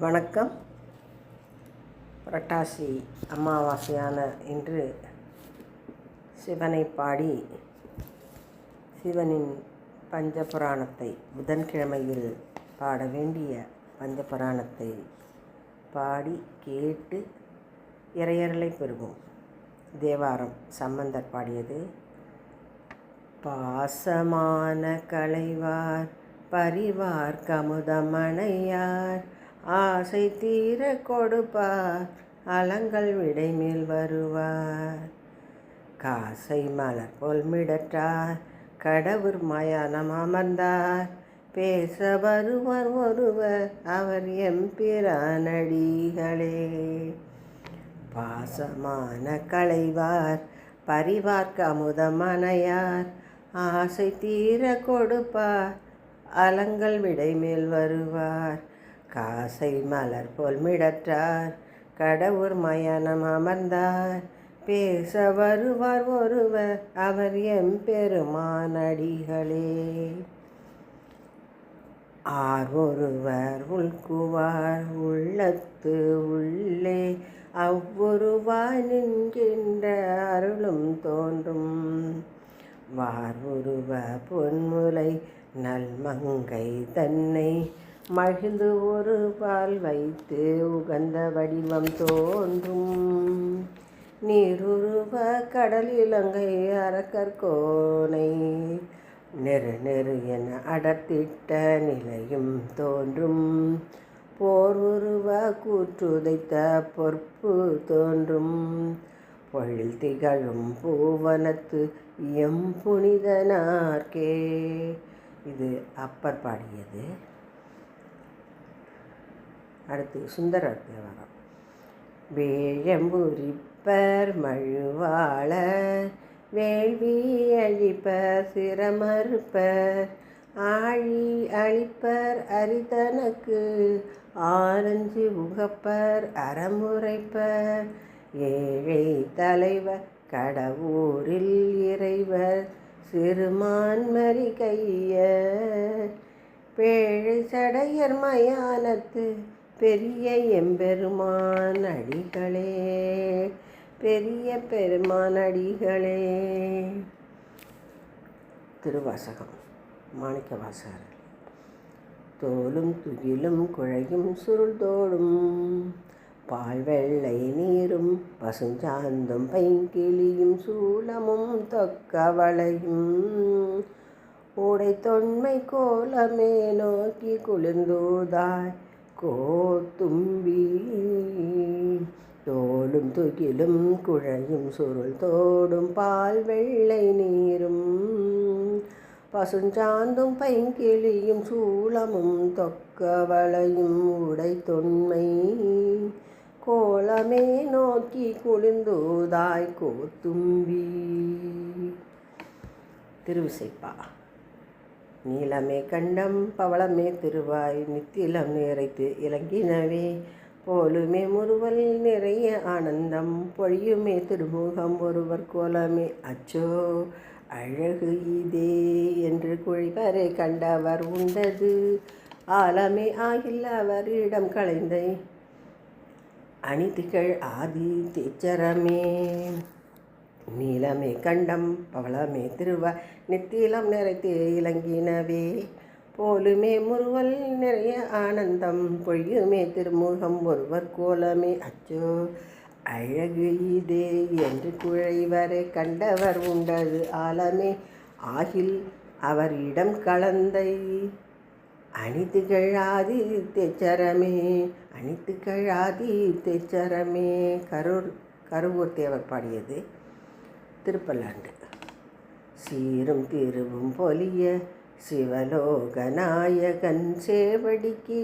வணக்கம். புரட்டாசி அமாவாசையான இன்று சிவனை பாடி சிவனின் பஞ்சபுராணத்தை புதன்கிழமையில் பாட வேண்டிய பஞ்சபுராணத்தை பாடி கேட்டு இறையருளை பெறுவோம். தேவாரம் சம்பந்தர் பாடியது. பாசமான களைவார் பரிவார் கமுதமணையார் ஆசை தீர கொடுப்பார் அலங்கள் விடைமேல் வருவார். காசை மலர் போல் மிடற்றார் கடவுர் மயானம் அமர்ந்தார் பேச வருவர் ஒருவர் அவர் எம்பிரானடிகளே. பாசமான களைவார் பரிவார்க்க அமுதமனையார் ஆசை தீர கொடுப்பார் அலங்கள் விடைமேல் வருவார். காசை மலர் போல் மிடற்றார் கடவுர் மயானம் அமர்ந்தார் பேச வருவார் ஒருவர் அவர் எம்பெருமானடிகளே. ஒருவர் உள்குவார் உள்ளத்து உள்ளே அவ்வொருவாய் நின்கின்ற அருளும் தோன்றும். உருவ பொன்முலை நல்மங்கை தன்னை மகிழ்ந்து ஒரு பால் வைத்து உகந்த வடிவம் தோன்றும். நீருருவ கடல் இலங்கை அரக்கர்கோனை நெரு நெரு என அடர்த்திட்ட நிலையும் தோன்றும். போர் உருவ கூற்றுதைத்த பொற்பு தோன்றும். பொழில் திகழும் பூவனத்து எம் புனிதனார்க்கே. இது அப்பர் பாடியது. அடுத்து சுந்தரர் தேவாரம். வேழம்புரிப்பர் மழுவாளர் வேள்வி அழிப்பர் சிரமறுப்பர் ஆழி அழிப்பர் அரிதனக்கு ஆரஞ்சு உகப்பர் அறமுறைப்பர் ஏழை தலைவர் கடவுரில் இறைவர் சிறுமான்மரி கையர் பேழை சடையர் மயானத்து பெரிய எம்பெருமான் அடிகளே. பெரிய பெருமான் அடிகளே. திருவாசகம் மாணிக்கவாசகர். தோலும் துகிலும் குழையும் சுருள் தோடும் பால் வெள்ளை நீரும் பசுஞ்சாந்தும் பைங்கிளியும் சூலமும் தொக்கவளையும் உடை தொன்மை கோலமே நோக்கி குளிர்ந்தூதாய் கோத்தும்பி. தோலும் துகிலும் குழையும் சுருள் தோடும் பால் வெள்ளை நீரும் பசுஞ்சாந்தும் பைங்கிளியும் சூலமும் தொக்கவளையும் உடை தொன்மை கோலமே நோக்கி குளிர்ந்தூதாய் கோத்தும்பி. திருவிசைப்பா. நீலமே கண்டம் பவளமே திருவாய் நித்திலம் நிறைத்து இலங்கினவே போலுமே முறுவல் நிறைய ஆனந்தம் பொழியுமே திருமுகம் ஒருவர் கோலமே அச்சோ அழகு இதே என்று குழிவரை கண்டவர் உண்டது ஆலமே ஆகில் அவரிடம் களைந்தை அணிதிகள் ஆதி தேச்சரமே. நீலமே கண்டம் பவளமே திருவாய் நித்திலம் நிறைத்து இலங்கினவே போலுமே முறுவல் நிறைய ஆனந்தம் பொழியுமே திருமுகம் ஒருவர் கோலமே அச்சோ அழகு இதே என்று குழைவரை கண்டவர் உண்டது ஆலமே ஆகில் அவர் இடம் கலந்தை அணித்துகழாதி தெச்சரமே. அணித்துகழாதி தெச்சரமே. கருவூர் தேவர் பாடியது. திருப்பல்லாண்டு. சீரும் திருவும் பொலிய சிவலோக நாயகன் சேவடிக்கு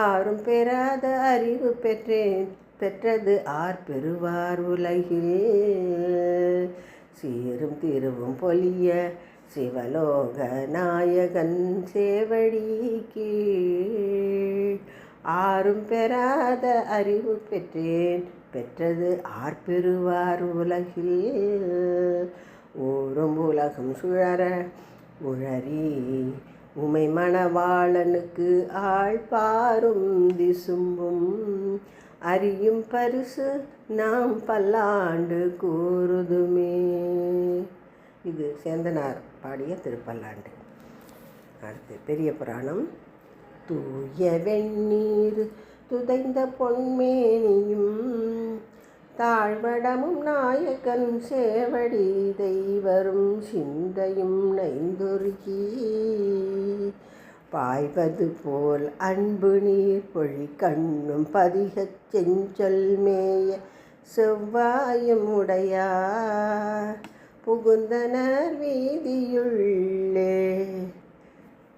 ஆறும் பெறாத அறிவு பெற்றது ஆர் பெறுவார் உலகில். சீரும் திருவும் பொலிய சிவலோக நாயகன் சேவடிக்கு ஆறும் பெறாத அறிவு பெற்றது ஆர் பெறுவார் உலகில். ஊரும் உலகம் சுழற உழறி உமை மணவாளனுக்கு ஆள் பாரும் திசும்பும் அறியும் பரிசு நாம் பல்லாண்டு கூறுதுமே. இது சேந்தனார் பாடிய திருப்பல்லாண்டு. அடுத்து பெரிய புராணம். தூய வெந்நீர் துதைந்த பொன்மேனியும் தாழ்வடமும் நாயகன் சேவடி தெய்வரும் சிந்தையும் நைந்துருகி பாய்வது போல் அன்பு நீர் பொழி கண்ணும் பதிகச் செஞ்சொல் மேய செவ்வாயும் உடையார் புகுந்தனர் வீதியுள்ளே.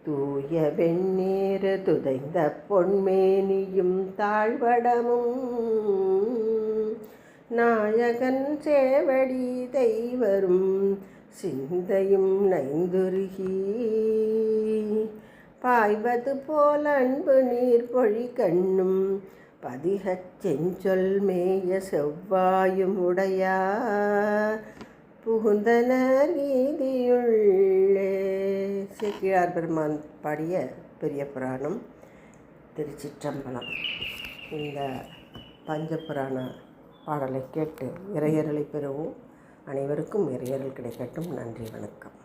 தூய வெந்நீர் துதைந்த பொன்மேனியும் தாழ்வடமும் நாயகன் சேவடி தெய்வரும் சிந்தையும் நைந்துருகி பாய்வது போல் அன்பு நீர் பொழி கண்ணும் பதிகச் செஞ்சொல் மேய செவ்வாயும் உடையார் புகுந்தனர் வீதியுள்ளே. சேக்கிழார் பெருமான் பாடிய பெரிய புராணம். திருச்சிற்றம்பலம். இந்த பஞ்சபுராண பாடலை கேட்டு இறையருளை பெறுவோம். அனைவருக்கும் இறையருள் கிடைக்கட்டும். நன்றி, வணக்கம்.